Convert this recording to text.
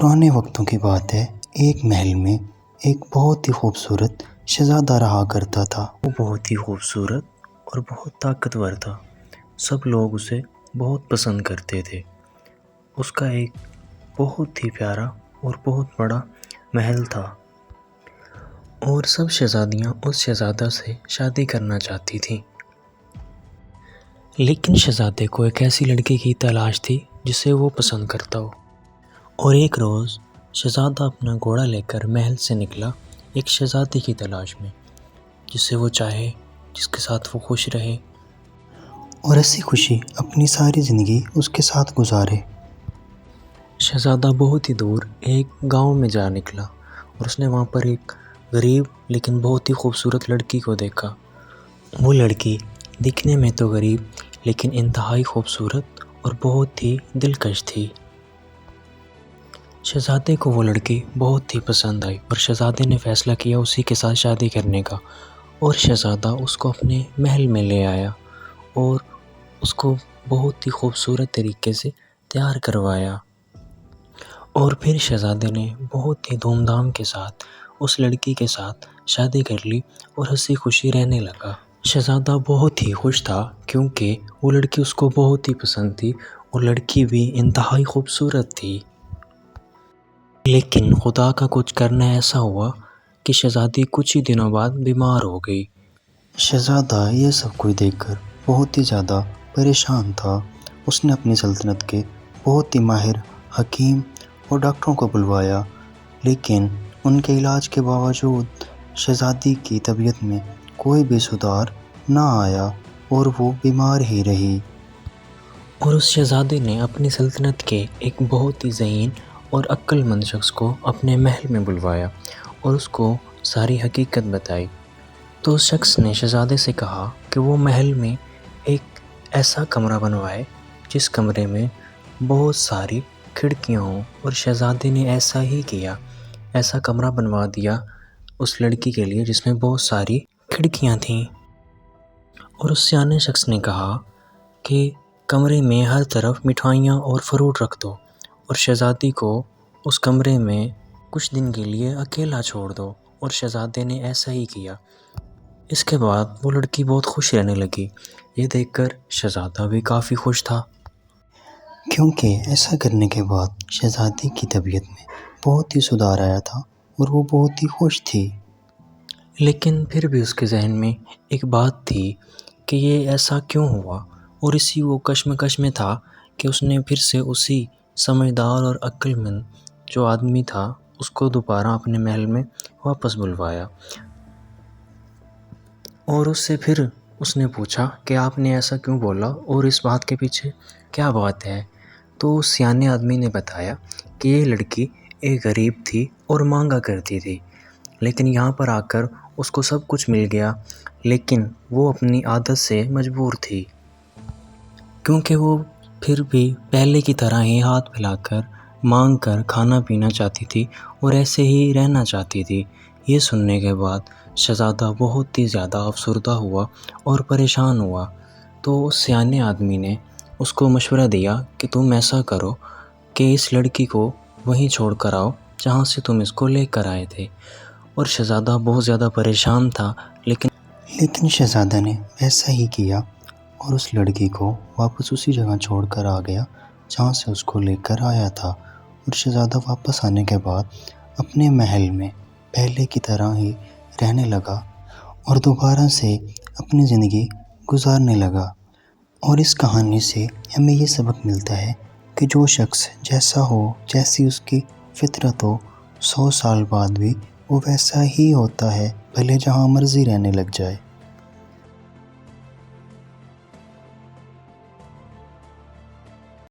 پرانے وقتوں کی بات ہے۔ ایک محل میں ایک بہت ہی خوبصورت شہزادہ رہا کرتا تھا۔ وہ بہت ہی خوبصورت اور بہت طاقتور تھا۔ سب لوگ اسے بہت پسند کرتے تھے۔ اس کا ایک بہت ہی پیارا اور بہت بڑا محل تھا اور سب شہزادیاں اس شہزادہ سے شادی کرنا چاہتی تھیں، لیکن شہزادے کو ایک ایسی لڑکی کی تلاش تھی جسے وہ پسند کرتا ہو۔ اور ایک روز شہزادہ اپنا گھوڑا لے کر محل سے نکلا ایک شہزادی کی تلاش میں، جسے وہ چاہے، جس کے ساتھ وہ خوش رہے اور ایسی خوشی اپنی ساری زندگی اس کے ساتھ گزارے۔ شہزادہ بہت ہی دور ایک گاؤں میں جا نکلا اور اس نے وہاں پر ایک غریب لیکن بہت ہی خوبصورت لڑکی کو دیکھا۔ وہ لڑکی دکھنے میں تو غریب لیکن انتہائی خوبصورت اور بہت ہی دلکش تھی۔ شہزادے کو وہ لڑکی بہت ہی پسند آئی اور شہزادے نے فیصلہ کیا اسی کے ساتھ شادی کرنے کا، اور شہزادہ اس کو اپنے محل میں لے آیا اور اس کو بہت ہی خوبصورت طریقے سے تیار کروایا، اور پھر شہزادے نے بہت ہی دھوم دھام کے ساتھ اس لڑکی کے ساتھ شادی کر لی اور ہنسی خوشی رہنے لگا۔ شہزادہ بہت ہی خوش تھا کیونکہ وہ لڑکی اس کو بہت ہی پسند تھی اور لڑکی بھی انتہائی خوبصورت تھی۔ لیکن خدا کا کچھ کرنا ایسا ہوا کہ شہزادی کچھ ہی دنوں بعد بیمار ہو گئی۔ شہزادہ یہ سب کچھ دیکھ کر بہت ہی زیادہ پریشان تھا۔ اس نے اپنی سلطنت کے بہت ہی ماہر حکیم اور ڈاکٹروں کو بلوایا، لیکن ان کے علاج کے باوجود شہزادی کی طبیعت میں کوئی بھی سدھار نہ آیا اور وہ بیمار ہی رہی۔ اور اس شہزادے نے اپنی سلطنت کے ایک بہت ہی ذہین اور عقل مند شخص کو اپنے محل میں بلوایا اور اس کو ساری حقیقت بتائی۔ تو اس شخص نے شہزادے سے کہا کہ وہ محل میں ایک ایسا کمرہ بنوائے جس کمرے میں بہت ساری کھڑکیاں ہوں، اور شہزادے نے ایسا ہی کیا، ایسا کمرہ بنوا دیا اس لڑکی کے لیے جس میں بہت ساری کھڑکیاں تھیں۔ اور اس سیانے شخص نے کہا کہ کمرے میں ہر طرف مٹھائیاں اور فروٹ رکھ دو اور شہزادی کو اس کمرے میں کچھ دن کے لیے اکیلا چھوڑ دو، اور شہزادے نے ایسا ہی کیا۔ اس کے بعد وہ لڑکی بہت خوش رہنے لگی۔ یہ دیکھ کر شہزادہ بھی کافی خوش تھا، کیونکہ ایسا کرنے کے بعد شہزادی کی طبیعت میں بہت ہی سدھار آیا تھا اور وہ بہت ہی خوش تھی۔ لیکن پھر بھی اس کے ذہن میں ایک بات تھی کہ یہ ایسا کیوں ہوا، اور اسی وہ کشمکش میں تھا کہ اس نے پھر سے اسی سمجھدار اور عقل مند جو آدمی تھا اس کو دوبارہ اپنے محل میں واپس بلوایا، اور اس سے پھر اس نے پوچھا کہ آپ نے ایسا کیوں بولا اور اس بات کے پیچھے کیا بات ہے؟ تو اس سیانے آدمی نے بتایا کہ یہ لڑکی ایک غریب تھی اور مانگا کرتی تھی، لیکن یہاں پر آ کر اس کو سب کچھ مل گیا، لیکن وہ اپنی عادت سے مجبور تھی، کیونکہ وہ پھر بھی پہلے کی طرح ہی ہاتھ پھیلا کر مانگ کر کھانا پینا چاہتی تھی اور ایسے ہی رہنا چاہتی تھی۔ یہ سننے کے بعد شہزادہ بہت ہی زیادہ افسردہ ہوا اور پریشان ہوا۔ تو اس سیانے آدمی نے اس کو مشورہ دیا کہ تم ایسا کرو کہ اس لڑکی کو وہیں چھوڑ کر آؤ جہاں سے تم اس کو لے کر آئے تھے۔ اور شہزادہ بہت زیادہ پریشان تھا، لیکن شہزادہ نے ویسا ہی کیا اور اس لڑکی کو واپس اسی جگہ چھوڑ کر آ گیا جہاں سے اس کو لے کر آیا تھا۔ اور شہزادہ واپس آنے کے بعد اپنے محل میں پہلے کی طرح ہی رہنے لگا اور دوبارہ سے اپنی زندگی گزارنے لگا۔ اور اس کہانی سے ہمیں یہ سبق ملتا ہے کہ جو شخص جیسا ہو، جیسی اس کی فطرت ہو، 100 سال بعد بھی وہ ویسا ہی ہوتا ہے، بھلے جہاں مرضی رہنے لگ جائے۔